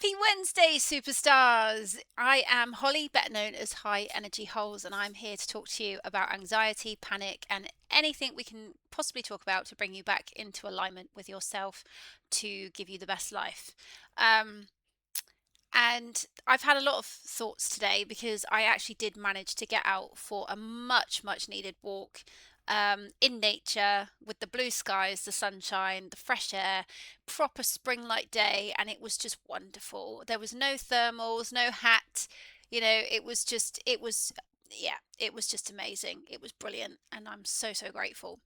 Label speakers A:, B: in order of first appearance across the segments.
A: Happy Wednesday, superstars! I am Holly, better known as High Energy Holes, and I'm here to talk to you about anxiety, panic, and anything we can possibly talk about to bring you back into alignment with yourself to give you the best life. Um, and I've had a lot of thoughts today because I actually did manage to get out for a much needed walk in nature with the blue skies, the sunshine, the fresh air, proper spring like day. And it was just wonderful. There was no thermals, no hat. It was just amazing. It was brilliant. And I'm so grateful.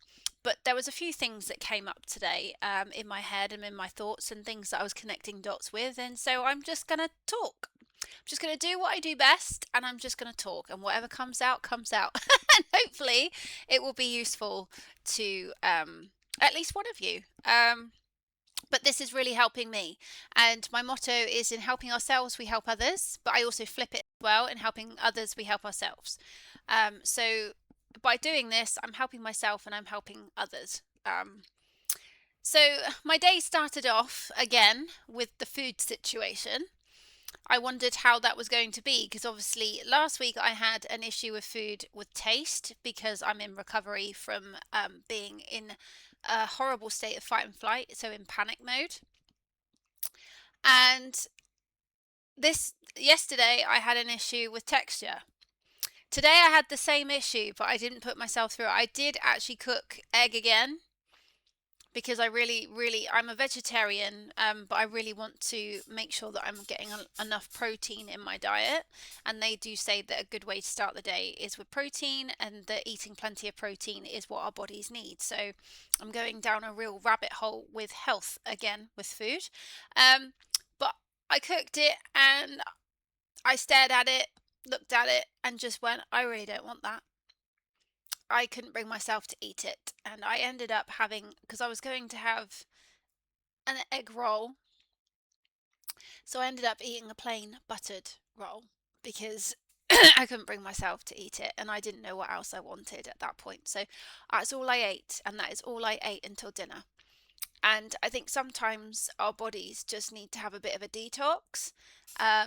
A: But there was a few things that came up today in my head and in my thoughts and things that I was connecting dots with. And so I'm just going to talk. I'm just going to do what I do best and I'm just going to talk. And whatever comes out, comes out. And hopefully it will be useful to at least one of you. But this is really helping me. And my motto is in helping ourselves, we help others. But I also flip it as well. In helping others, we help ourselves. So by doing this, I'm helping myself and I'm helping others. So my day started off again with the food situation. I wondered how that was going to be because obviously last week I had an issue with food with taste because I'm in recovery from being in a horrible state of fight and flight, so in panic mode. And this yesterday I had an issue with texture. Today I had the same issue, but I didn't put myself through it. I did actually cook egg again because I I'm a vegetarian, but I really want to make sure that I'm getting enough protein in my diet. And they do say that a good way to start the day is with protein, and that eating plenty of protein is what our bodies need. So I'm going down a real rabbit hole with health again with food. But I cooked it and I stared at it, looked at it, and just went, I really don't want that. I couldn't bring myself to eat it, and I ended up having, because I was going to have an egg roll, so I ended up eating a plain buttered roll because I couldn't bring myself to eat it, and I didn't know what else I wanted at that point. So that's all I ate, and that is all I ate until dinner. And I think sometimes our bodies just need to have a bit of a detox.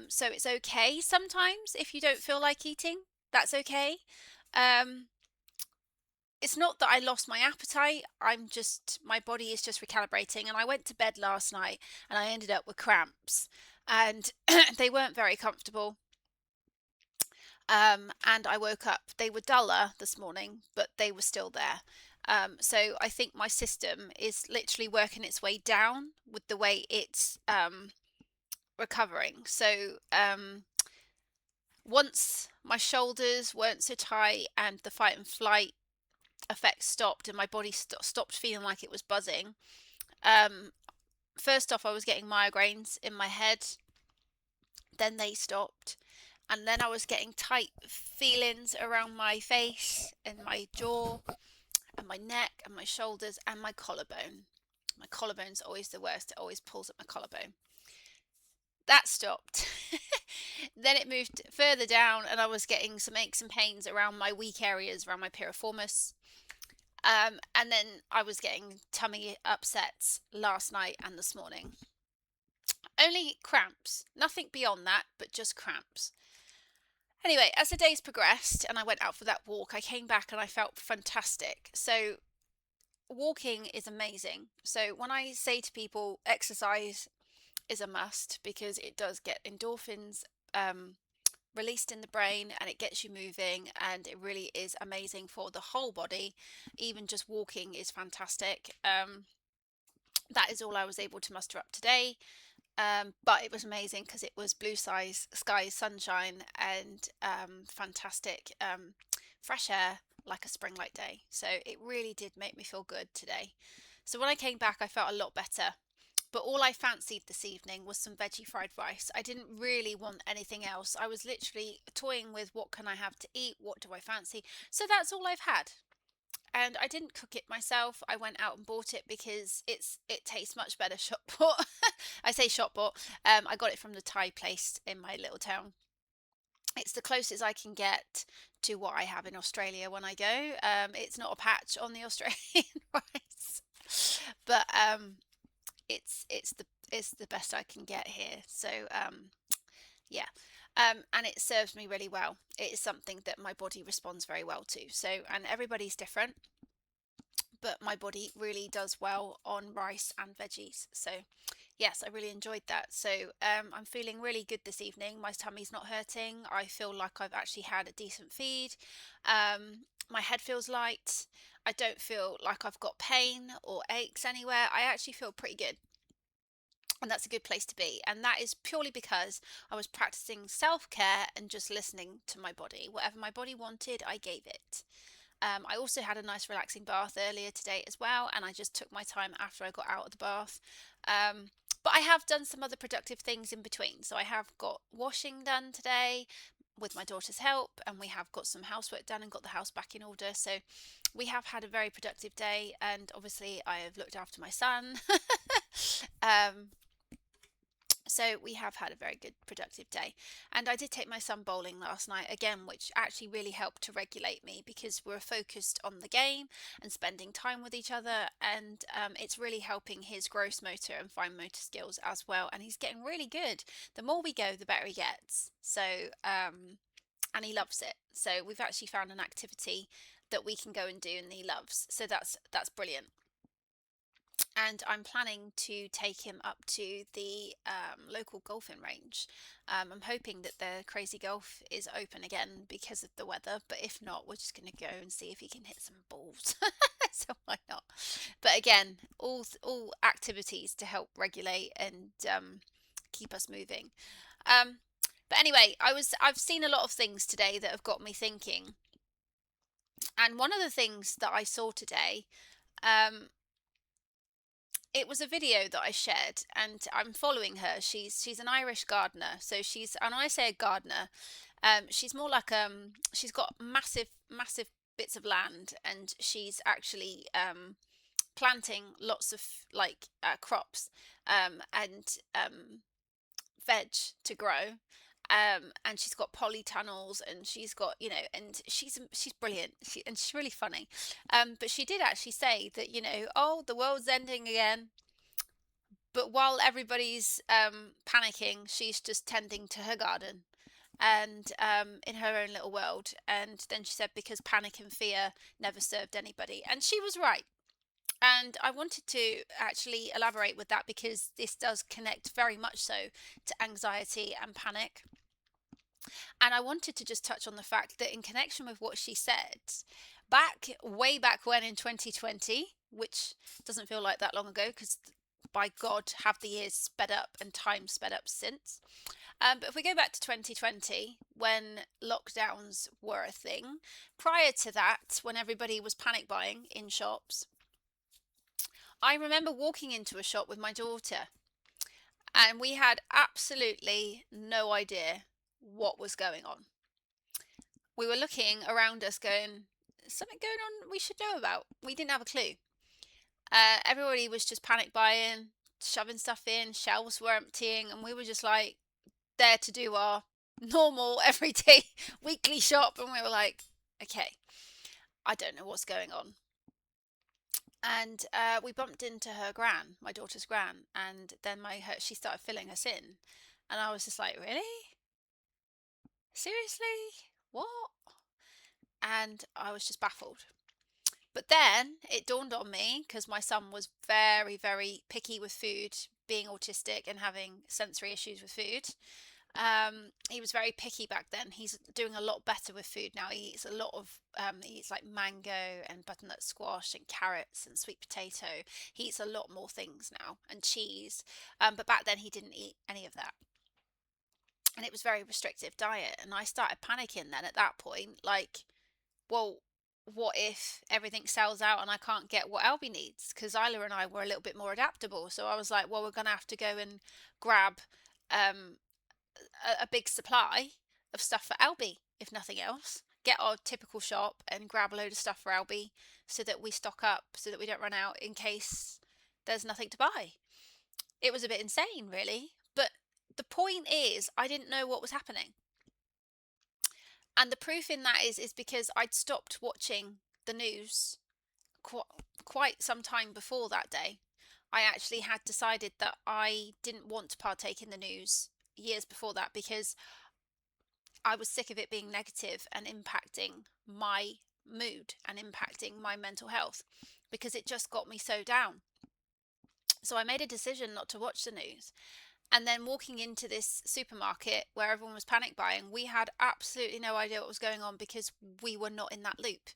A: So it's okay sometimes if you don't feel like eating, that's okay. Um, it's not that I lost my appetite. My body is just recalibrating. And I went to bed last night and I ended up with cramps and they weren't very comfortable. And I woke up, they were duller this morning, but they were still there. So I think my system is literally working its way down with the way it's recovering. So once my shoulders weren't so tight and the fight and flight effect stopped and my body stopped feeling like it was buzzing. First off, I was getting migraines in my head, then they stopped, and then I was getting tight feelings around my face and my jaw and my neck and my shoulders and my collarbone. My collarbone's always the worst. It always pulls at my collarbone. That stopped. Then it moved further down and I was getting some aches and pains around my weak areas, around my piriformis. And then I was getting tummy upsets last night and this morning. Only cramps, nothing beyond that, but just cramps. Anyway, as the days progressed and I went out for that walk, I came back and I felt fantastic. So walking is amazing. So when I say to people, exercise is a must because it does get endorphins released in the brain and it gets you moving, and it really is amazing for the whole body. Even just walking is fantastic. That is all I was able to muster up today, but it was amazing because it was blue skies, sunshine, and fantastic fresh air like a spring like day. So it really did make me feel good today. So when I came back I felt a lot better. But all I fancied this evening was some veggie fried rice. I didn't really want anything else. I was literally toying with what can I have to eat? What do I fancy? So that's all I've had. And I didn't cook it myself. I went out and bought it because it tastes much better shop bought. I say shop bought. I got it from the Thai place in my little town. It's the closest I can get to what I have in Australia when I go. It's not a patch on the Australian rice, but it's is the best I can get here. So yeah. And it serves me really well. It is something that my body responds very well to. So, and everybody's different, but my body really does well on rice and veggies. So yes, I really enjoyed that. So I'm feeling really good this evening. My tummy's not hurting. I feel like I've actually had a decent feed. My head feels light. I don't feel like I've got pain or aches anywhere. I actually feel pretty good. And that's a good place to be. And that is purely because I was practicing self care and just listening to my body. Whatever my body wanted, I gave it. I also had a nice relaxing bath earlier today as well, and I just took my time after I got out of the bath. But I have done some other productive things in between. So I have got washing done today with my daughter's help, and we have got some housework done and got the house back in order. So we have had a very productive day, and obviously I have looked after my son. um, so we have had a very good productive day, and I did take my son bowling last night again, which actually really helped to regulate me because we're focused on the game and spending time with each other, and it's really helping his gross motor and fine motor skills as well, and he's getting really good. The more we go, the better he gets. So and he loves it. So we've actually found an activity that we can go and do and he loves, so that's brilliant. And I'm planning to take him up to the local golfing range. I'm hoping that the Crazy Golf is open again because of the weather, but if not, we're just going to go and see if he can hit some balls. So why not? But again, all activities to help regulate and keep us moving. But anyway, I've seen a lot of things today that have got me thinking, and one of the things that I saw today. Um, it was a video that I shared, and I'm following her. She's an Irish gardener, so she's, and when I say a gardener, she's more like she's got massive bits of land, and she's actually planting lots of like crops and veg to grow. And she's got polytunnels, and she's got, and she's brilliant. And she's really funny. But she did actually say that, oh, the world's ending again. But while everybody's panicking, she's just tending to her garden and in her own little world. And then she said, because panic and fear never served anybody. And she was right. And I wanted to actually elaborate with that because this does connect very much so to anxiety and panic. And I wanted to just touch on the fact that in connection with what she said, way back when in 2020, which doesn't feel like that long ago because by God, have the years sped up and time sped up since. But if we go back to 2020, when lockdowns were a thing, prior to that, when everybody was panic buying in shops, I remember walking into a shop with my daughter, and we had absolutely no idea what was going on. We were looking around us going, something going on we should know about. We didn't have a clue. Everybody was just panic buying, shoving stuff in, shelves were emptying, and we were just like there to do our normal everyday weekly shop, and we were like, okay, I don't know what's going on. And we bumped into her gran, my daughter's gran, and then she started filling us in, and I was just like, really? Seriously? What? And I was just baffled. But then it dawned on me, because my son was very, very picky with food, being autistic and having sensory issues with food. He was very picky back then. He's doing a lot better with food now. He eats a lot of, he eats like mango and butternut squash and carrots and sweet potato. He eats a lot more things now, and cheese. But back then he didn't eat any of that. And it was very restrictive diet. And I started panicking then at that point, like, well, what if everything sells out and I can't get what Albie needs? Because Isla and I were a little bit more adaptable. So I was like, well, we're going to have to go and grab um, a big supply of stuff for Albie, if nothing else. Get our typical shop and grab a load of stuff for Albie so that we stock up, so that we don't run out in case there's nothing to buy. It was a bit insane, really. But the point is, I didn't know what was happening. And the proof in that is because I'd stopped watching the news quite some time before that day. I actually had decided that I didn't want to partake in the news years before that, because I was sick of it being negative and impacting my mood and impacting my mental health, because it just got me so down. So I made a decision not to watch the news. And then walking into this supermarket where everyone was panic buying, we had absolutely no idea what was going on because we were not in that loop.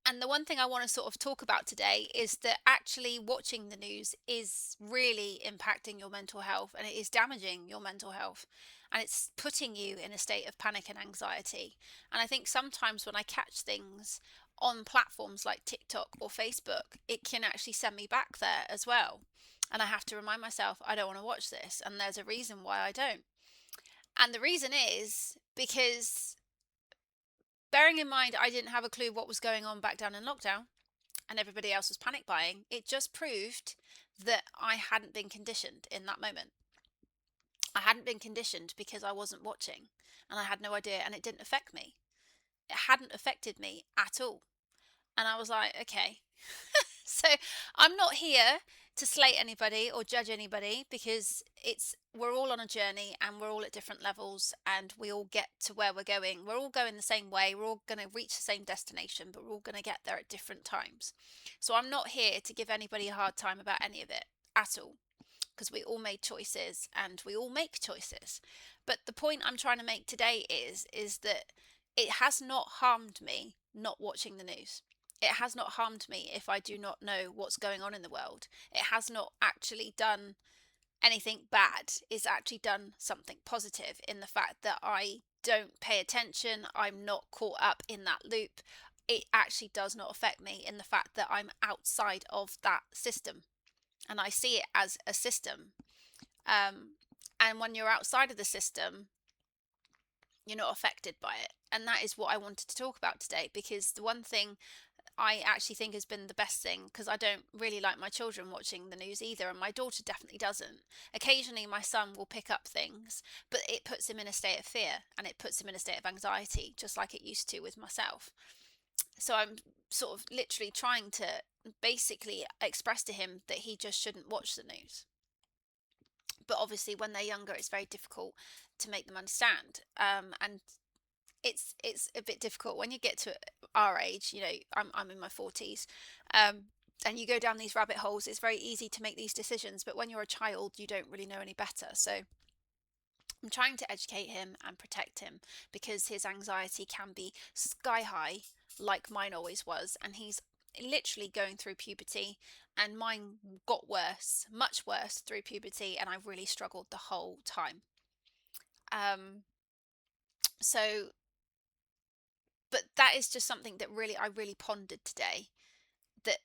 A: And the one thing I want to sort of talk about today is that actually watching the news is really impacting your mental health, and it is damaging your mental health, and it's putting you in a state of panic and anxiety. And I think sometimes when I catch things on platforms like TikTok or Facebook, it can actually send me back there as well. And I have to remind myself, I don't want to watch this. And there's a reason why I don't. And the reason is because, bearing in mind, I didn't have a clue what was going on back down in lockdown and everybody else was panic buying, it just proved that I hadn't been conditioned in that moment. I hadn't been conditioned because I wasn't watching and I had no idea, and it didn't affect me. It hadn't affected me at all. And I was like, okay. So I'm not here to slate anybody or judge anybody, because we're all on a journey and we're all at different levels and we all get to where we're going. We're all going the same way. We're all going to reach the same destination, but we're all going to get there at different times. So I'm not here to give anybody a hard time about any of it at all, because we all made choices and we all make choices. But the point I'm trying to make today is that it has not harmed me not watching the news. It has not harmed me if I do not know what's going on in the world. It has not actually done anything bad. It's actually done something positive in the fact that I don't pay attention. I'm not caught up in that loop. It actually does not affect me in the fact that I'm outside of that system, and I see it as a system. Um, and when you're outside of the system, you're not affected by it. And that is what I wanted to talk about today, because the one thing I actually think has been the best thing, because I don't really like my children watching the news either, and my daughter definitely doesn't. Occasionally my son will pick up things, but it puts him in a state of fear and it puts him in a state of anxiety, just like it used to with myself. So I'm sort of literally trying to basically express to him that he just shouldn't watch the news. But obviously when they're younger, it's very difficult to make them understand. And it's a bit difficult when you get to our age. You know, I'm in my 40s, and you go down these rabbit holes. It's very easy to make these decisions, but when you're a child, you don't really know any better. So I'm trying to educate him and protect him, because his anxiety can be sky high, like mine always was, and he's literally going through puberty, and mine got worse, much worse through puberty, and I really struggled the whole time. Um, so but that is just something that I really pondered today. That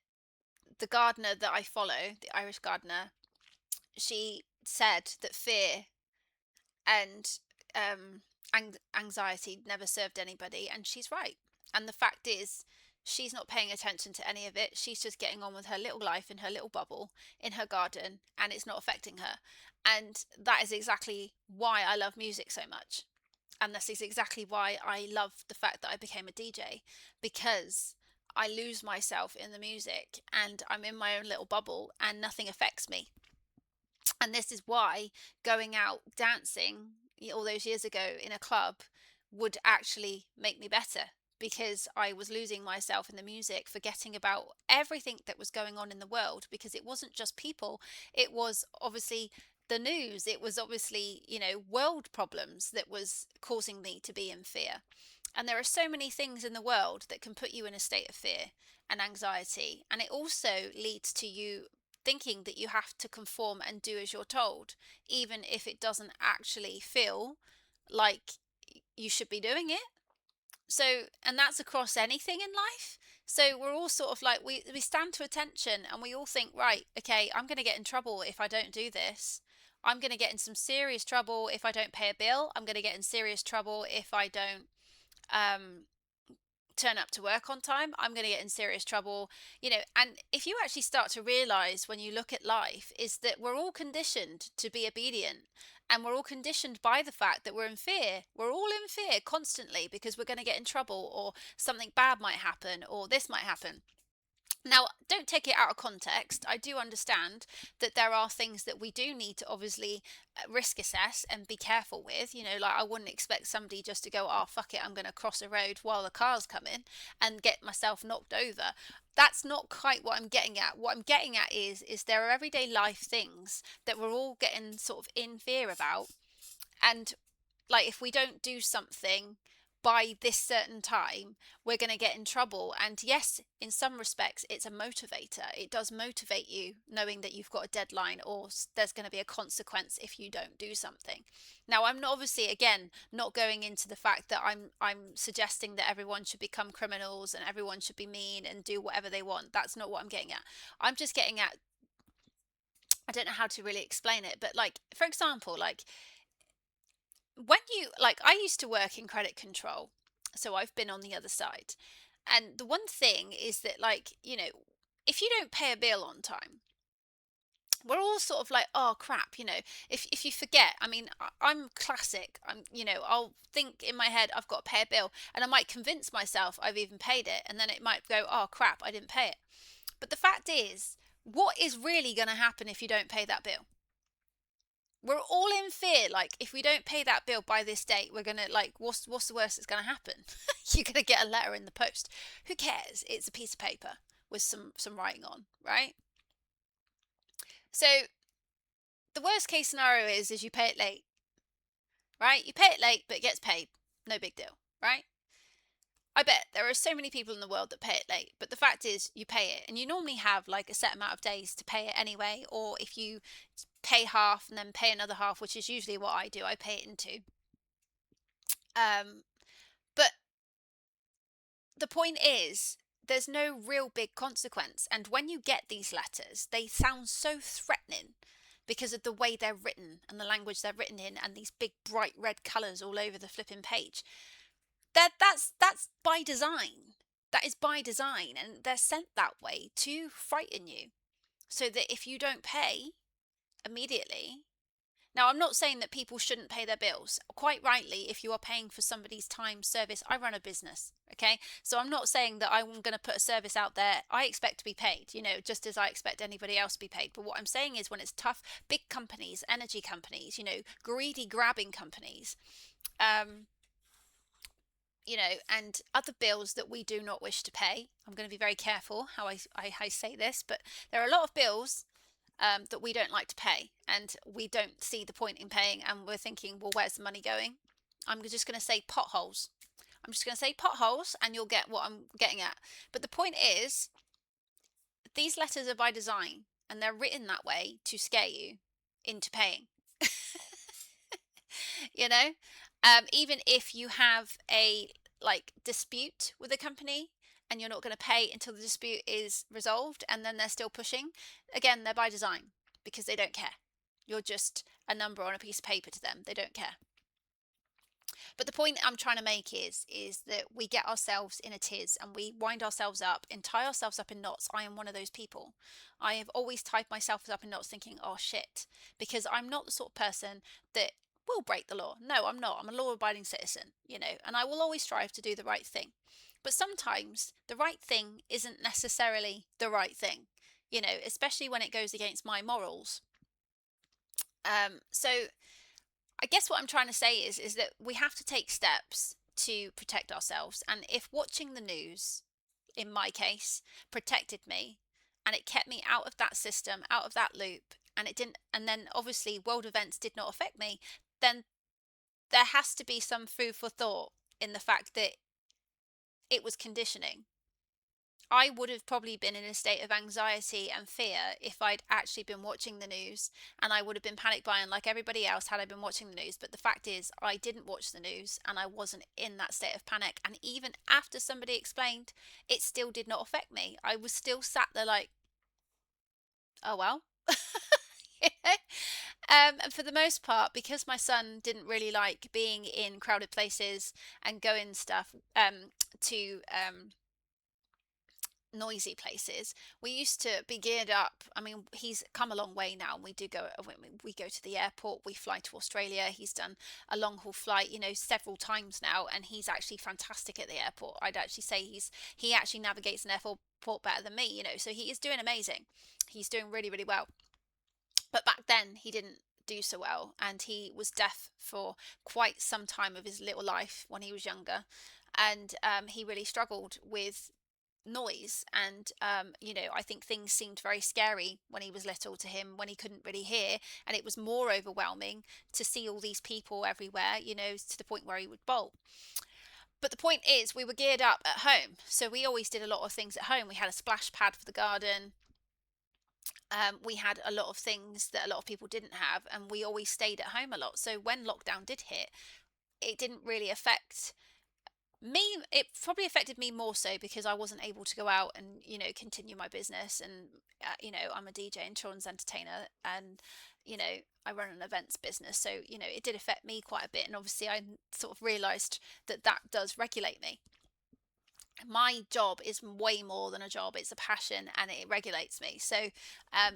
A: the gardener that I follow, the Irish gardener, she said that fear and anxiety never served anybody, and she's right. And the fact is, she's not paying attention to any of it. She's just getting on with her little life in her little bubble in her garden, and it's not affecting her. And that is exactly why I love music so much. And this is exactly why I love the fact that I became a DJ, because I lose myself in the music and I'm in my own little bubble and nothing affects me. And this is why going out dancing all those years ago in a club would actually make me better, because I was losing myself in the music, forgetting about everything that was going on in the world, because it wasn't just people, it was obviously the news, it was obviously, you know, world problems that was causing me to be in fear. And there are so many things in the world that can put you in a state of fear and anxiety, and it also leads to you thinking that you have to conform and do as you're told, even if it doesn't actually feel like you should be doing it. So, and that's across anything in life. So we're all sort of like, we stand to attention and we all think, right, okay, I'm going to get in trouble if I don't do this. I'm going to get in some serious trouble if I don't pay a bill. I'm going to get in serious trouble if I don't um, turn up to work on time. I'm going to get in serious trouble, you know. And if you actually start to realize when you look at life, is that we're all conditioned to be obedient, and we're all conditioned by the fact that we're in fear. We're all in fear constantly because we're going to get in trouble, or something bad might happen, or this might happen. Now, don't take it out of context. I do understand that there are things that we do need to obviously risk assess and be careful with. Like I wouldn't expect somebody just to go, oh, fuck it, I'm going to cross a road while the car's coming and get myself knocked over. That's not quite what I'm getting at. What I'm getting at is there are everyday life things that we're all getting sort of in fear about. And like if we don't do something by this certain time, we're going to get in trouble. And yes, in some respects it's a motivator. It does motivate you knowing that you've got a deadline, or there's going to be a consequence if you don't do something. Now, I'm not, obviously, again, not going into the fact that I'm suggesting that everyone should become criminals and everyone should be mean and do whatever they want. That's not what I'm getting at. I'm just getting at, I don't know how to really explain it, but like, for example, like when you, like, I used to work in credit control, so I've been on the other side. And the one thing is that, like, if you don't pay a bill on time, we're all sort of like, oh crap, if you forget. I mean, I'm classic. I'll think in my head I've got to pay a bill, and I might convince myself I've even paid it, and then it might go, oh crap, I didn't pay it. But the fact is, what is really going to happen if you don't pay that bill? We're all in fear, like, if we don't pay that bill by this date, we're gonna, like, what's the worst that's gonna happen? You're gonna get a letter in the post. Who cares? It's a piece of paper with some writing on, right? So the worst case scenario is you pay it late, right? You pay it late, but it gets paid. No big deal, right? I bet there are so many people in the world that pay it late, but the fact is you pay it, and you normally have like a set amount of days to pay it anyway. Or if you pay half and then pay another half, which is usually what I do, I pay it in two. um but the point is, there's no real big consequence. And when you get these letters, they sound so threatening because of the way they're written and the language they're written in, and these big bright red colours all over the flipping page. That's by design. That is by design, and they're sent that way to frighten you, so that if you don't pay immediately. Now, I'm not saying that people shouldn't pay their bills. Quite rightly, if you are paying for somebody's time, service, I run a business, okay? So I'm not saying that I'm going to put a service out there. I expect to be paid, just as I expect anybody else to be paid. But what I'm saying is, when it's tough, big companies, energy companies, greedy grabbing companies, um, and other bills that we do not wish to pay. I'm going to be very careful how I say this, but there are a lot of bills that we don't like to pay, and we don't see the point in paying, and we're thinking, well, where's the money going? I'm just going to say potholes. I'm just going to say potholes, and you'll get what I'm getting at. But the point is, these letters are by design, and they're written that way to scare you into paying. you know Even if you have a, like, dispute with a company, and you're not going to pay until the dispute is resolved, and then they're still pushing, again, they're by design, because they don't care. You're just a number on a piece of paper to them. They don't care. But the point I'm trying to make is that we get ourselves in a tiz, and we wind ourselves up and tie ourselves up in knots. I am one of those people. I have always tied myself up in knots thinking, oh shit, because I'm not the sort of person that will break the law. No, I'm not. I'm a law abiding citizen, and I will always strive to do the right thing. But sometimes the right thing isn't necessarily the right thing, especially when it goes against my morals. So I guess what I'm trying to say is that we have to take steps to protect ourselves. And if watching the news, in my case, protected me, and it kept me out of that system, out of that loop, and it didn't, and then obviously world events did not affect me, then there has to be some food for thought in the fact that it was conditioning. I would have probably been in a state of anxiety and fear if I'd actually been watching the news, and I would have been panic buying like everybody else had I been watching the news. But the fact is, I didn't watch the news, and I wasn't in that state of panic. And even after somebody explained, it still did not affect me. I was still sat there like, oh well. And for the most part, because my son didn't really like being in crowded places and going stuff to noisy places. We used to be geared up. I mean, he's come a long way now, and we do go. We go to the airport. We fly to Australia. He's done a long haul flight, several times now, and he's actually fantastic at the airport. I'd actually say he actually navigates an airport better than me. So he is doing amazing. He's doing really, really well. But back then, he didn't do so well, and he was deaf for quite some time of his little life when he was younger, and he really struggled with noise. And I think things seemed very scary when he was little to him, when he couldn't really hear, and it was more overwhelming to see all these people everywhere, to the point where he would bolt. But the point is, we were geared up at home, so we always did a lot of things at home. We had a splash pad for the garden. We had a lot of things that a lot of people didn't have, and we always stayed at home a lot. So when lockdown did hit, it didn't really affect me. It probably affected me more so because I wasn't able to go out and continue my business. And I'm a DJ and children's entertainer, and I run an events business, so it did affect me quite a bit. And obviously I sort of realized that that does regulate me. My job is way more than a job. It's a passion, and it regulates me. So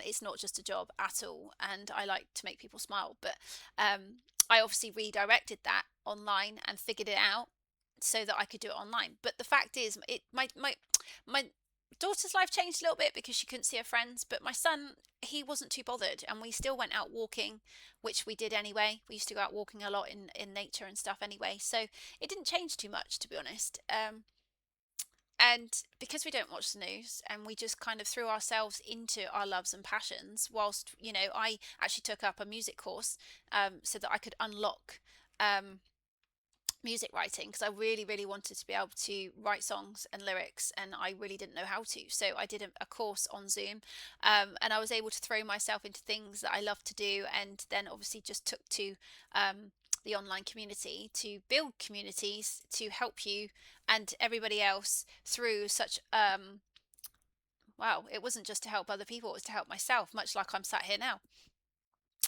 A: it's not just a job at all, and I like to make people smile. But I obviously redirected that online and figured it out so that I could do it online. But the fact is, my daughter's life changed a little bit because she couldn't see her friends, but my son, he wasn't too bothered, and we still went out walking, which we did anyway. We used to go out walking a lot in nature and stuff anyway, so it didn't change too much, to be honest. And because we don't watch the news, and we just kind of threw ourselves into our loves and passions, whilst I actually took up a music course, so that I could unlock um, music writing, because I really, really wanted to be able to write songs and lyrics, and I really didn't know how to. So I did a course on Zoom, and I was able to throw myself into things that I love to do, and then obviously just took to the online community to build communities to help you and everybody else through such wow, it wasn't just to help other people, it was to help myself, much like I'm sat here now.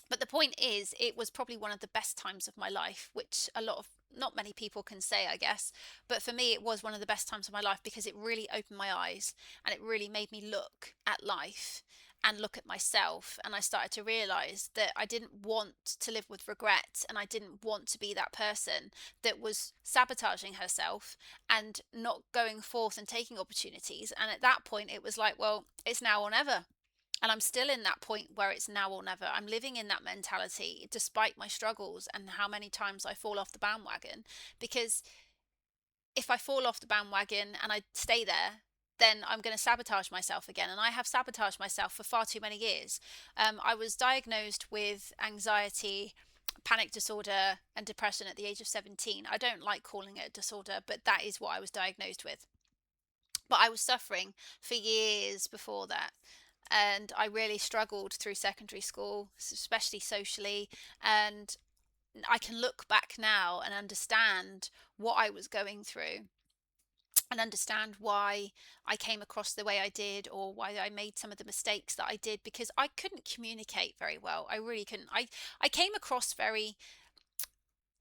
A: But the point is, it was probably one of the best times of my life, which not many people can say, I guess. But for me, it was one of the best times of my life because it really opened my eyes, and it really made me look at life and look at myself. And I started to realize that I didn't want to live with regret, and I didn't want to be that person that was sabotaging herself and not going forth and taking opportunities. And at that point, it was like, well, it's now or never. And I'm still in that point where it's now or never. I'm living in that mentality despite my struggles and how many times I fall off the bandwagon. Because if I fall off the bandwagon and I stay there, then I'm going to sabotage myself again. And I have sabotaged myself for far too many years. I was diagnosed with anxiety, panic disorder, and depression at the age of 17. I don't like calling it a disorder, but that is what I was diagnosed with. But I was suffering for years before that. And I really struggled through secondary school, especially socially. And I can look back now and understand what I was going through, and understand why I came across the way I did, or why I made some of the mistakes that I did, because I couldn't communicate very well. I really couldn't. I came across very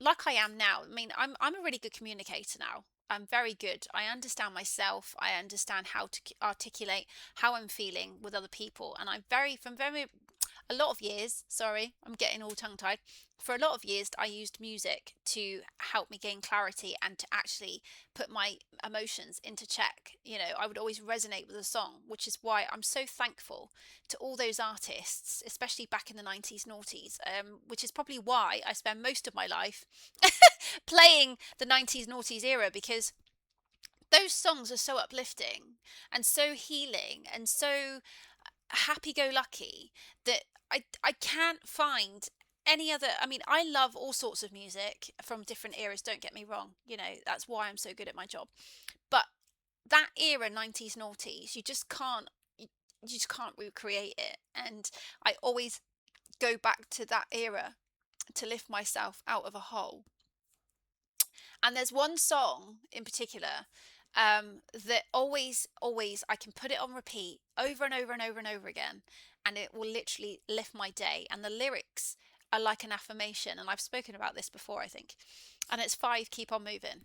A: like I am now. I mean, I'm a really good communicator now. I'm very good. I understand myself. I understand how to articulate how I'm feeling with other people, and I'm from very a lot of years. Sorry, I'm getting all tongue tied. For a lot of years, I used music to help me gain clarity and to actually put my emotions into check. I would always resonate with a song, which is why I'm so thankful to all those artists, especially back in the 90s, noughties, which is probably why I spend most of my life playing the 90s, noughties era, because those songs are so uplifting and so healing and so happy-go-lucky that I can't find any other. I mean, I love all sorts of music from different eras, don't get me wrong. That's why I'm so good at my job. But that era, 90s, noughties, you just can't recreate it. And I always go back to that era to lift myself out of a hole. And there's one song in particular that always I can put it on repeat over and over and over and over again, and it will literally lift my day. And the lyrics are like an affirmation, and I've spoken about this before, I think. And it's 5, keep on moving.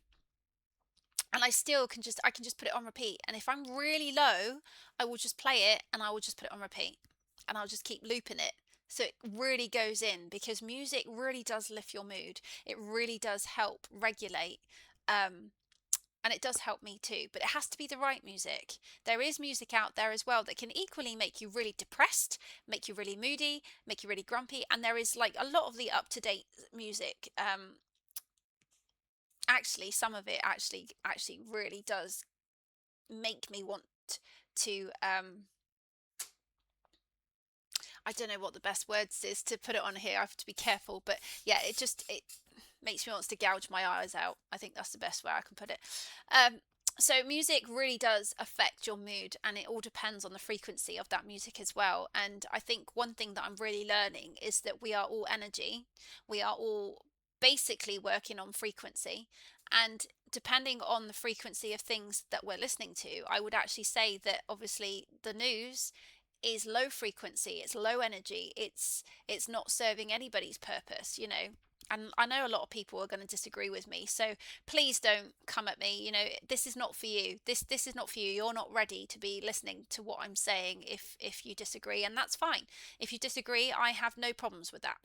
A: and I can just put it on repeat. And if I'm really low, I will just play it and I will just put it on repeat, and I'll just keep looping it. So it really goes in, because music really does lift your mood. It really does help regulate. Um, and it does help me too, but it has to be the right music. There is music out there as well that can equally make you really depressed, make you really moody, make you really grumpy. And there is like a lot of the up to date music. Actually, some of it actually really does make me want to I don't know what the best words is to put it on here. I have to be careful, but yeah, it makes me want to gouge my eyes out. I think that's the best way I can put it. Um, so music really does affect your mood, and it all depends on the frequency of that music as well. And I think one thing that I'm really learning is that we are all energy. We are all basically working on frequency, and depending on the frequency of things that we're listening to, I would actually say that obviously the news is low frequency, it's low energy, it's not serving anybody's purpose, you know. And I know a lot of people are going to disagree with me, so please don't come at me. You know, this is not for you. This is not for you. You're not ready to be listening to what I'm saying if you disagree, and that's fine. If you disagree, I have no problems with that.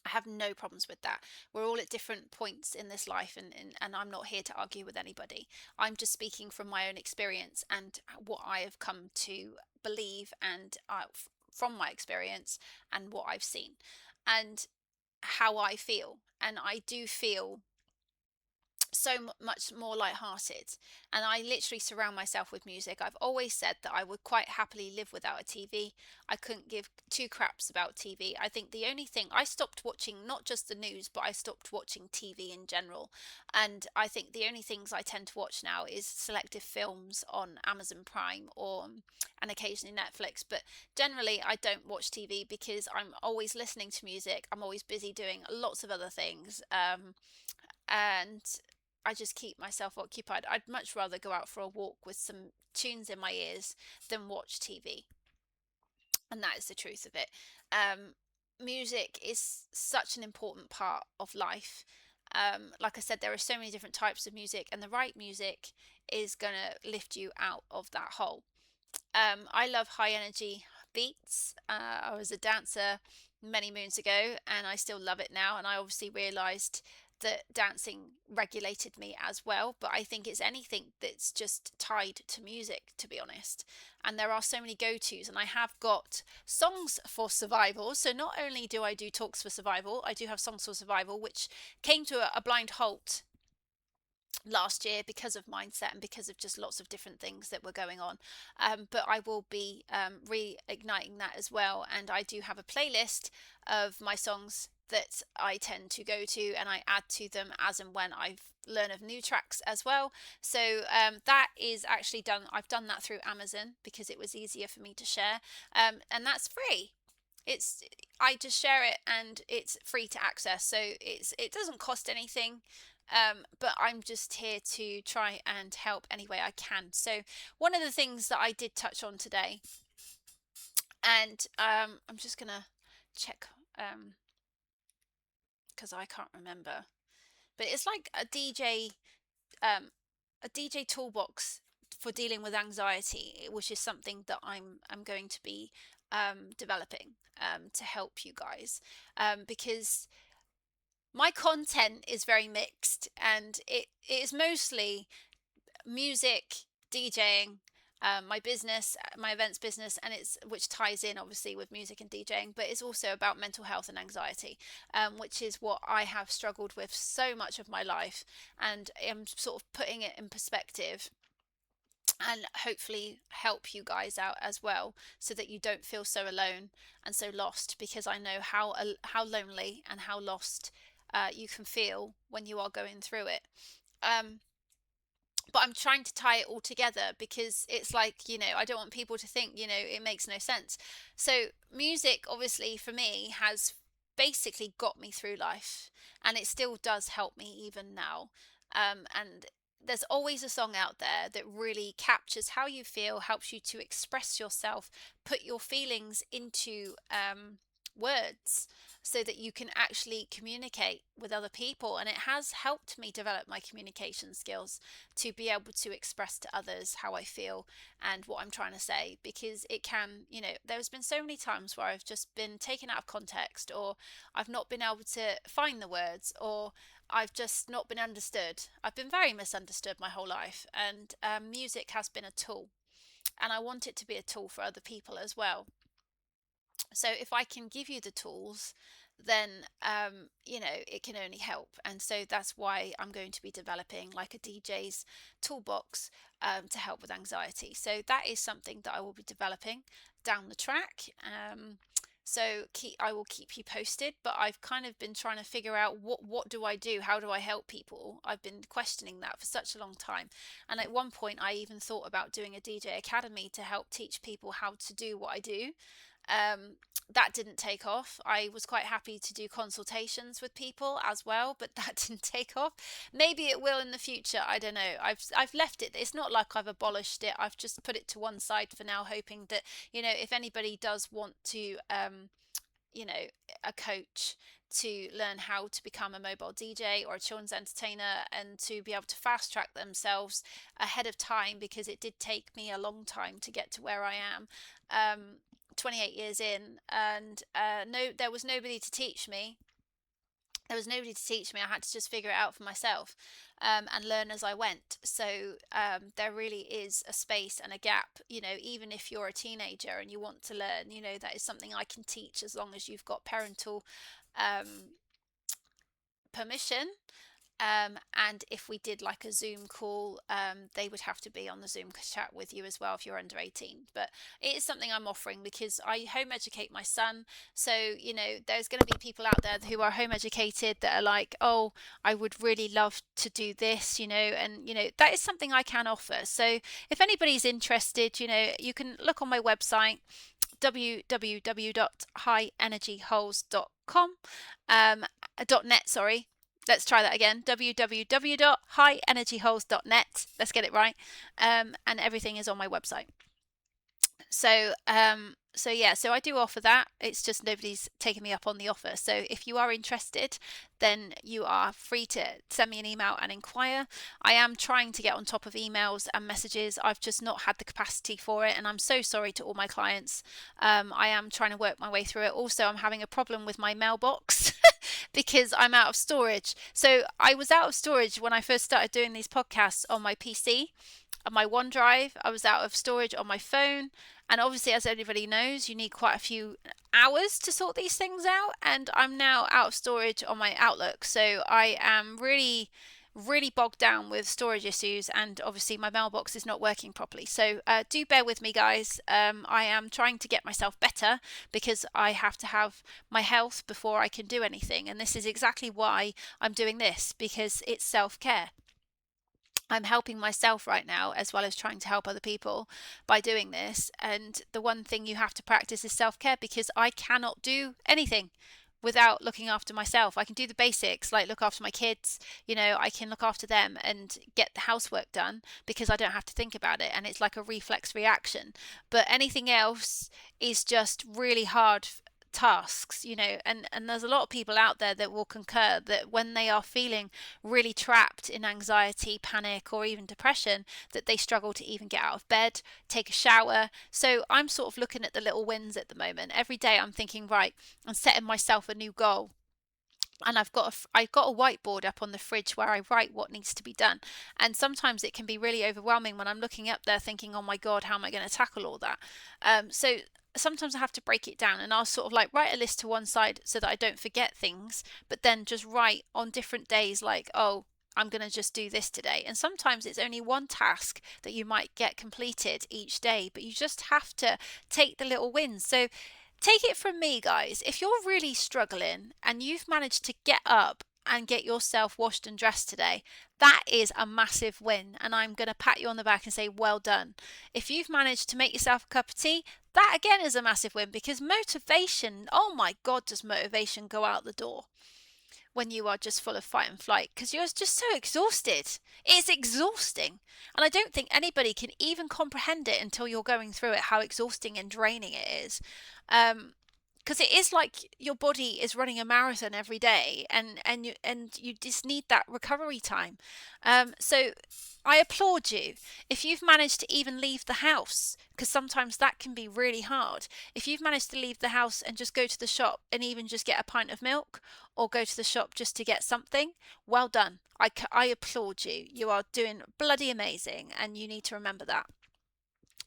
A: I have no problems with that. We're all at different points in this life, and I'm not here to argue with anybody. I'm just speaking from my own experience and what I have come to believe, and from my experience and what I've seen and how I feel. And I do feel so much more light-hearted, and I literally surround myself with music. I've always said that I would quite happily live without a TV. I couldn't give two craps about TV. I think the only thing, I stopped watching not just the news, but I stopped watching TV in general. And I think the only things I tend to watch now is selective films on Amazon Prime, or and occasionally Netflix. But generally I don't watch TV because I'm always listening to music. I'm always busy doing lots of other things. And I just keep myself occupied. I'd much rather go out for a walk with some tunes in my ears than watch TV. And that is the truth of it. Um, Music is such an important part of life. Like I said, there are so many different types of music, and the right music is going to lift you out of that hole. I love high energy beats. I was a dancer many moons ago, and I still love it now. And I obviously realised that dancing regulated me as well. But I think it's anything that's just tied to music, to be honest. And there are so many go tos, and I have got songs for survival. So not only do I do talks for survival, I do have songs for survival, which came to a blind halt last year because of mindset and because of just lots of different things that were going on. But I will be reigniting that as well. And I do have a playlist of my songs that I tend to go to, and I add to them as and when I learn of new tracks as well. So that is actually done. I've done that through Amazon because it was easier for me to share. And that's free. It's I just share it and it's free to access, so it doesn't cost anything. But I'm just here to try and help any way I can. So one of the things that I did touch on today, and I'm just gonna check because I can't remember, but it's like um, a DJ toolbox for dealing with anxiety, which is something that I'm going to be developing to help you guys, because my content is very mixed, and it is mostly music, DJing, my business, my events business, and it's which ties in obviously with music and DJing, but it's also about mental health and anxiety, which is what I have struggled with so much of my life, and I'm sort of putting it in perspective and hopefully help you guys out as well, so that you don't feel so alone and so lost, because I know how lonely and how lost you can feel when you are going through it. Um, but I'm trying to tie it all together, because it's like, you know, I don't want people to think, you know, it makes no sense. So music obviously for me has basically got me through life, and it still does help me even now. And there's always a song out there that really captures how you feel, helps you to express yourself, put your feelings into words so that you can actually communicate with other people. And it has helped me develop my communication skills to be able to express to others how I feel and what I'm trying to say, because it can, there's been so many times where I've just been taken out of context, or I've not been able to find the words, or I've just not been understood. I've been very misunderstood my whole life, and music has been a tool, and I want it to be a tool for other people as well. So if I can give you the tools, then it can only help. And so that's why I'm going to be developing like a DJ's toolbox to help with anxiety. So that is something that I will be developing down the track. So I will keep you posted, but I've kind of been trying to figure out what do I do? How do I help people? I've been questioning that for such a long time. And at one point I even thought about doing a DJ academy to help teach people how to do what I do. That didn't take off. I was quite happy to do consultations with people as well, but that didn't take off. Maybe it will in the future. I don't know. I've left it. It's not like I've abolished it. I've just put it to one side for now, hoping that, if anybody does want to, a coach to learn how to become a mobile DJ or a children's entertainer, and to be able to fast track themselves ahead of time, because it did take me a long time to get to where I am. 28 years in, and there was nobody to teach me. I had to just figure it out for myself, and learn as I went. So there really is a space and a gap, even if you're a teenager and you want to learn, that is something I can teach, as long as you've got parental permission. And if we did like a Zoom call, they would have to be on the Zoom chat with you as well if you're under 18. But it is something I'm offering because I home educate my son. So, there's going to be people out there who are home educated that are like, oh, I would really love to do this, and, that is something I can offer. So if anybody's interested, you can look on my website, www.highenergyholes.com, .net, sorry. Let's try that again. www.highenergyholes.net. Let's get it right. And everything is on my website. So I do offer that. It's just nobody's taken me up on the offer. So if you are interested, then you are free to send me an email and inquire. I am trying to get on top of emails and messages. I've just not had the capacity for it, and I'm so sorry to all my clients. I am trying to work my way through it. Also, I'm having a problem with my mailbox because I'm out of storage. So I was out of storage when I first started doing these podcasts on my PC, on my OneDrive. I was out of storage on my phone. And obviously, as everybody knows, you need quite a few hours to sort these things out. And I'm now out of storage on my Outlook. So I am really, really bogged down with storage issues. And obviously, my mailbox is not working properly. So do bear with me, guys. I am trying to get myself better because I have to have my health before I can do anything. And this is exactly why I'm doing this, because it's self-care. I'm helping myself right now, as well as trying to help other people by doing this. And the one thing you have to practice is self-care, because I cannot do anything without looking after myself. I can do the basics, like look after my kids, I can look after them and get the housework done because I don't have to think about it, and it's like a reflex reaction. But anything else is just really hard tasks, and there's a lot of people out there that will concur that when they are feeling really trapped in anxiety, panic, or even depression, that they struggle to even get out of bed, take a shower. So I'm sort of looking at the little wins at the moment. Every day I'm thinking, right, I'm setting myself a new goal. And I've got a whiteboard up on the fridge where I write what needs to be done. And sometimes it can be really overwhelming when I'm looking up there thinking, oh my God, how am I going to tackle all that? So sometimes I have to break it down, and I'll sort of like write a list to one side so that I don't forget things, but then just write on different days like, oh, I'm going to just do this today. And sometimes it's only one task that you might get completed each day, but you just have to take the little wins. So take it from me, guys, if you're really struggling and you've managed to get up and get yourself washed and dressed today, that is a massive win, and I'm going to pat you on the back and say well done. If you've managed to make yourself a cup of tea, that again is a massive win, because motivation, oh my God, does motivation go out the door when you are just full of fight and flight, because you're just so exhausted. It's exhausting, and I don't think anybody can even comprehend it until you're going through it, how exhausting and draining it is. because it is like your body is running a marathon every day, and you just need that recovery time. So I applaud you if you've managed to even leave the house, because sometimes that can be really hard. If you've managed to leave the house and just go to the shop and even just get a pint of milk, or go to the shop just to get something, well done. I applaud you. You are doing bloody amazing, and you need to remember that.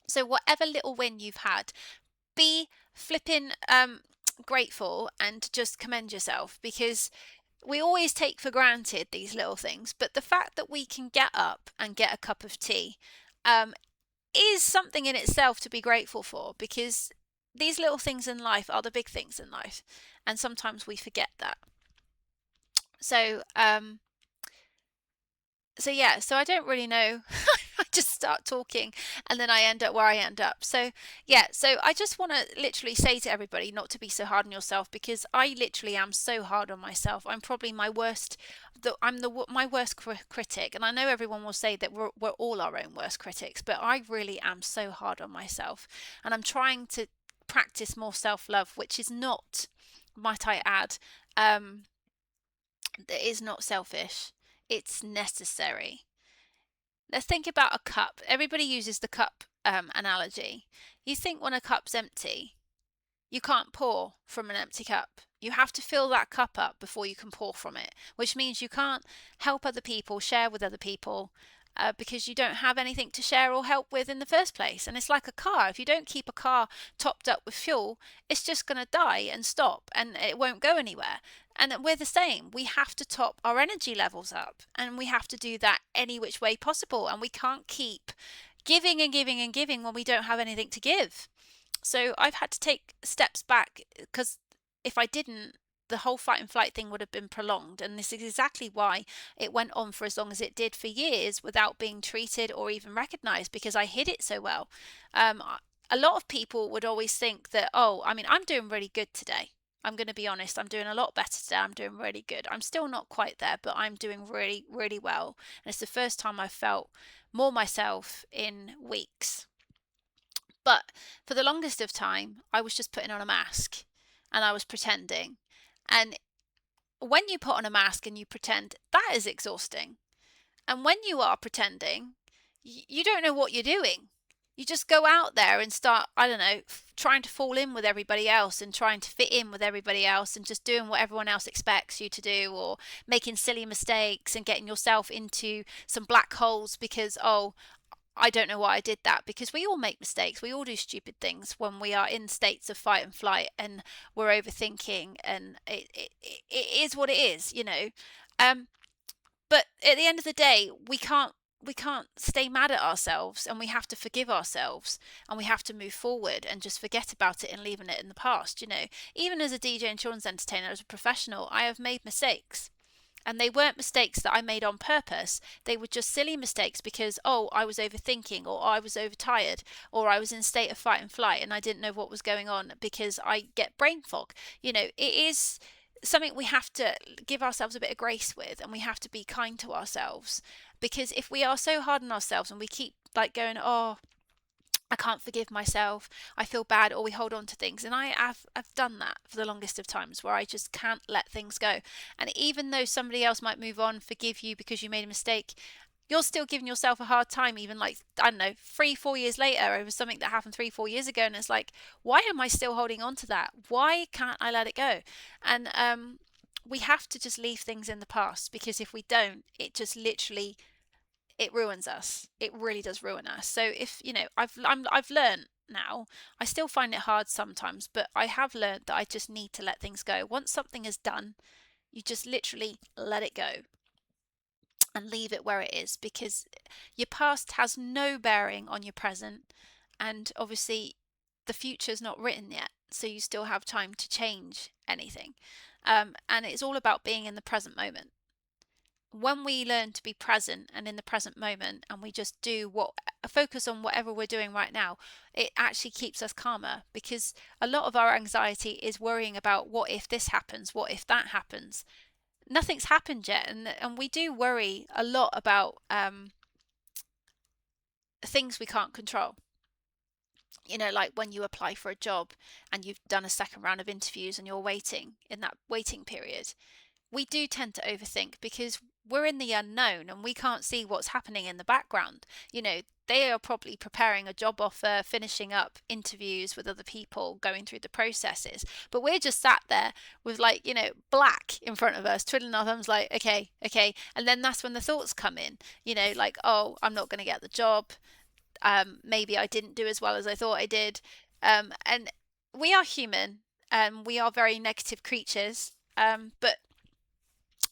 A: So whatever little win you've had, be flipping grateful and just commend yourself, because we always take for granted these little things, but the fact that we can get up and get a cup of tea um, is something in itself to be grateful for, because these little things in life are the big things in life, and sometimes we forget that. So so I don't really know. I just start talking and then I end up where I end up. So I just want to literally say to everybody not to be so hard on yourself, because I literally am so hard on myself. I'm probably my worst. My worst critic, and I know everyone will say that we're all our own worst critics, but I really am so hard on myself, and I'm trying to practice more self-love, which is not, might I add, that is not selfish. It's necessary. Let's think about a cup. Everybody uses the cup analogy. You think when a cup's empty, you can't pour from an empty cup. You have to fill that cup up before you can pour from it, which means you can't help other people, share with other people, because you don't have anything to share or help with in the first place. And it's like a car. If you don't keep a car topped up with fuel, it's just going to die and stop, and it won't go anywhere. And we're the same. We have to top our energy levels up, and we have to do that any which way possible. And we can't keep giving and giving and giving when we don't have anything to give. So I've had to take steps back, because if I didn't, the whole fight and flight thing would have been prolonged. And this is exactly why it went on for as long as it did, for years, without being treated or even recognized, because I hid it so well. A lot of people would always think that, oh, I mean, I'm doing really good today. I'm going to be honest, I'm doing a lot better today. I'm doing really good. I'm still not quite there, but I'm doing really, really well. And it's the first time I've felt more myself in weeks. But for the longest of time, I was just putting on a mask and I was pretending. And when you put on a mask and you pretend, that is exhausting. And when you are pretending, you don't know what you're doing. You just go out there and start, I don't know, trying to fall in with everybody else and trying to fit in with everybody else and just doing what everyone else expects you to do, or making silly mistakes and getting yourself into some black holes because, oh, I don't know why I did that, because we all make mistakes. We all do stupid things when we are in states of fight and flight and we're overthinking, and it is what it is, you know. Um, but at the end of the day, we can't stay mad at ourselves, and we have to forgive ourselves, and we have to move forward and just forget about it and leaving it in the past, you know. Even as a DJ and children's entertainer, as a professional, I have made mistakes. And they weren't mistakes that I made on purpose. They were just silly mistakes because, oh, I was overthinking, or I was overtired, or I was in a state of fight and flight and I didn't know what was going on, because I get brain fog. You know, it is something we have to give ourselves a bit of grace with, and we have to be kind to ourselves. Because if we are so hard on ourselves and we keep like going, oh, I can't forgive myself, I feel bad, or we hold on to things. And I've done that for the longest of times, where I just can't let things go. And even though somebody else might move on, forgive you because you made a mistake, you're still giving yourself a hard time, even like, I don't know, 3-4 years later, over something that happened 3-4 years ago. And it's like, why am I still holding on to that? Why can't I let it go? And we have to just leave things in the past, because if we don't, it just literally, it ruins us. It really does ruin us. So if you know, I've learned now. I still find it hard sometimes, but I have learned that I just need to let things go. Once something is done, you just literally let it go and leave it where it is, because your past has no bearing on your present, and obviously the future is not written yet, so you still have time to change anything. And it's all about being in the present moment. When we learn to be present and in the present moment, and we just do what, focus on whatever we're doing right now, it actually keeps us calmer, because a lot of our anxiety is worrying about, what if this happens, what if that happens. Nothing's happened yet, and we do worry a lot about things we can't control. Like when you apply for a job and you've done a second round of interviews and you're waiting in that waiting period, we do tend to overthink because we're in the unknown and we can't see what's happening in the background. They are probably preparing a job offer, finishing up interviews with other people, going through the processes. But we're just sat there with, like, black in front of us, twiddling our thumbs, like, okay, okay. And then that's when the thoughts come in, like, oh, I'm not going to get the job. Maybe I didn't do as well as I thought I did. And we are human. We are very negative creatures. But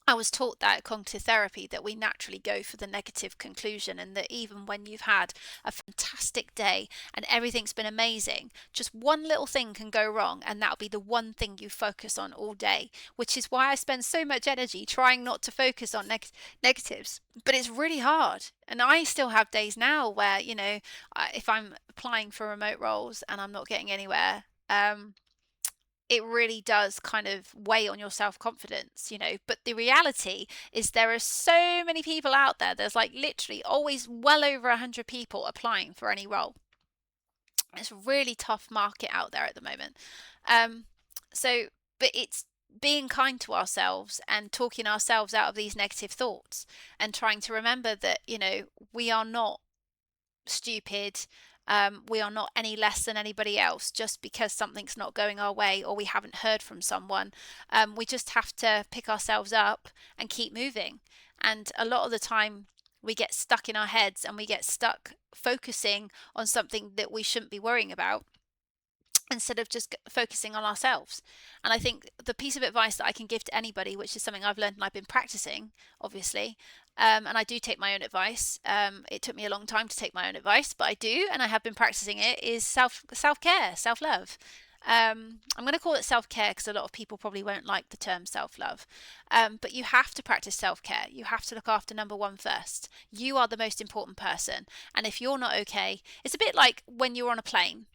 A: I was taught that at cognitive therapy that we naturally go for the negative conclusion, and that even when you've had a fantastic day and everything's been amazing, just one little thing can go wrong, and that'll be the one thing you focus on all day, which is why I spend so much energy trying not to focus on negatives. But it's really hard. And I still have days now where, if I'm applying for remote roles and I'm not getting anywhere, it really does kind of weigh on your self-confidence. But the reality is there are so many people out there. There's like literally always well over 100 people applying for any role. It's a really tough market out there at the moment. um but it's being kind to ourselves and talking ourselves out of these negative thoughts, and trying to remember that we are not stupid. We are not any less than anybody else just because something's not going our way or we haven't heard from someone. We just have to pick ourselves up and keep moving. And a lot of the time, we get stuck in our heads and we get stuck focusing on something that we shouldn't be worrying about, instead of just focusing on ourselves. And I think the piece of advice that I can give to anybody, which is something I've learned and I've been practicing, obviously, and I do take my own advice. It took me a long time to take my own advice, but I do, and I have been practicing it, is self care, self love. I'm going to call it self care because a lot of people probably won't like the term self love. But you have to practice self care. You have to look after number one first. You are the most important person. And if you're not okay, it's a bit like when you're on a plane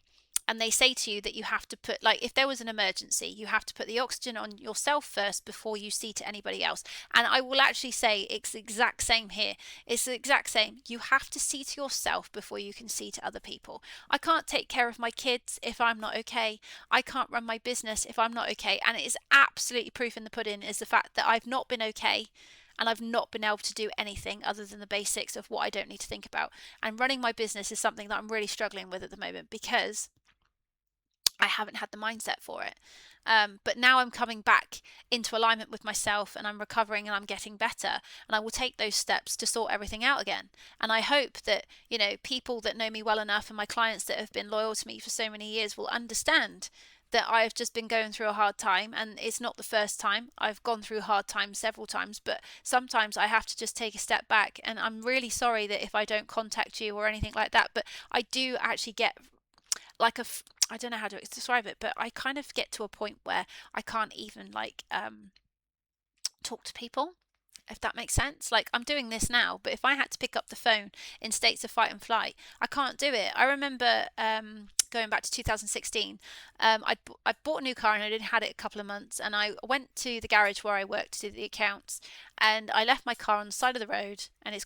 A: and they say to you that you have to put, like, if there was an emergency, you have to put the oxygen on yourself first before you see to anybody else. And I will actually say it's the exact same here. It's the exact same. You have to see to yourself before you can see to other people. I can't take care of my kids if I'm not okay. I can't run my business if I'm not okay. And it is absolutely proof in the pudding is the fact that I've not been okay, and I've not been able to do anything other than the basics of what I don't need to think about. And running my business is something that I'm really struggling with at the moment because I haven't had the mindset for it. But now I'm coming back into alignment with myself, and I'm recovering and I'm getting better. And I will take those steps to sort everything out again. And I hope that, people that know me well enough and my clients that have been loyal to me for so many years will understand that I've just been going through a hard time. And it's not the first time. I've gone through hard times several times, but sometimes I have to just take a step back. And I'm really sorry that if I don't contact you or anything like that, but I do actually get like I don't know how to describe it, but I kind of get to a point where I can't even like talk to people, if that makes sense. Like, I'm doing this now, but if I had to pick up the phone in states of fight and flight, I can't do it. I remember going back to 2016. I bought a new car and I didn't had it a couple of months, and I went to the garage where I worked to do the accounts, and I left my car on the side of the road, and it's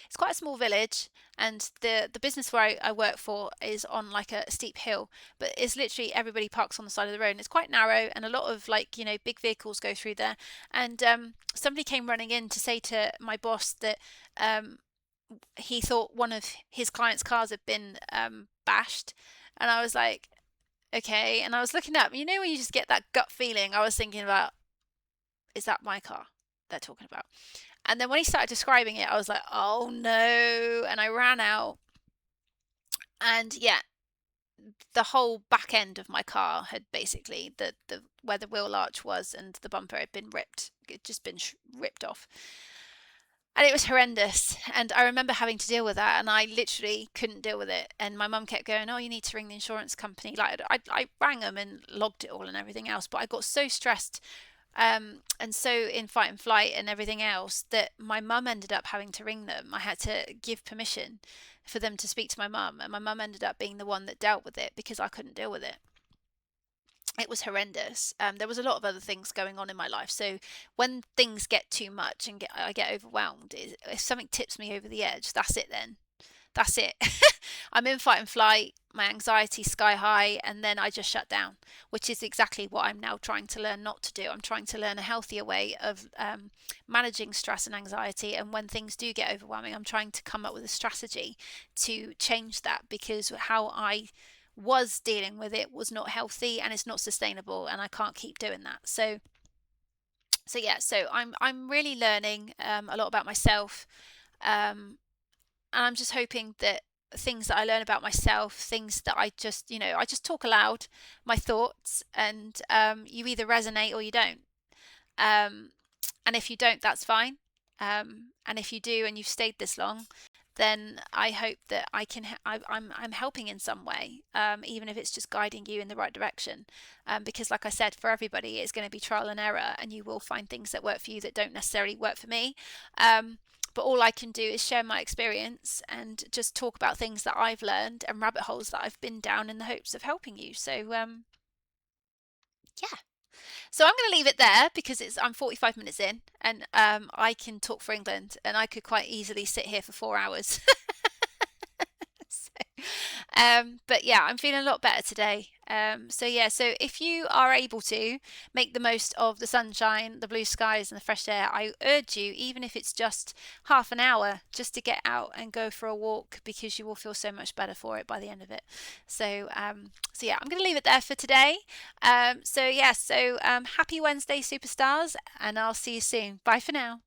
A: it's quite a small village, and the business where I work for is on like a steep hill, but it's literally everybody parks on the side of the road, and it's quite narrow, and a lot of, like, big vehicles go through there. And somebody came running in to say to my boss that he thought one of his clients' cars had been bashed. And I was like, okay. And I was looking up, when you just get that gut feeling, I was thinking about, is that my car they're talking about? And then when he started describing it, I was like, oh no. And I ran out. And yeah, the whole back end of my car had basically, the where the wheel arch was and the bumper had been ripped. It just been ripped off. And it was horrendous. And I remember having to deal with that, and I literally couldn't deal with it. And my mum kept going, oh, you need to ring the insurance company. Like, I rang them and logged it all and everything else, but I got so stressed and so in fight and flight and everything else that my mum ended up having to ring them. I had to give permission for them to speak to my mum, and my mum ended up being the one that dealt with it because I couldn't deal with it. It was horrendous. There was a lot of other things going on in my life, so when things get too much and I get overwhelmed, if something tips me over the edge, that's it then. that's it. I'm in fight and flight, my anxiety sky high, and then I just shut down, which is exactly what I'm now trying to learn not to do. I'm trying to learn a healthier way of managing stress and anxiety. And when things do get overwhelming, I'm trying to come up with a strategy to change that, because how I was dealing with it was not healthy and it's not sustainable, and I can't keep doing that. So I'm really learning a lot about myself, um, and I'm just hoping that things that I learn about myself, things that I just, I just talk aloud my thoughts, and you either resonate or you don't. Um, and if you don't, that's fine. And if you do and you've stayed this long, then I hope that I'm helping in some way, even if it's just guiding you in the right direction. Because, like I said, for everybody, it's going to be trial and error, and you will find things that work for you that don't necessarily work for me. But all I can do is share my experience and just talk about things that I've learned and rabbit holes that I've been down in the hopes of helping you. So, yeah. So I'm going to leave it there, because I'm 45 minutes in, and I can talk for England, and I could quite easily sit here for 4 hours. So, but yeah, I'm feeling a lot better today. So yeah, so if you are able to make the most of the sunshine, the blue skies, and the fresh air, I urge you, even if it's just half an hour, just to get out and go for a walk, because you will feel so much better for it by the end of it. So yeah, I'm going to leave it there for today. So happy Wednesday, superstars, and I'll see you soon. Bye for now.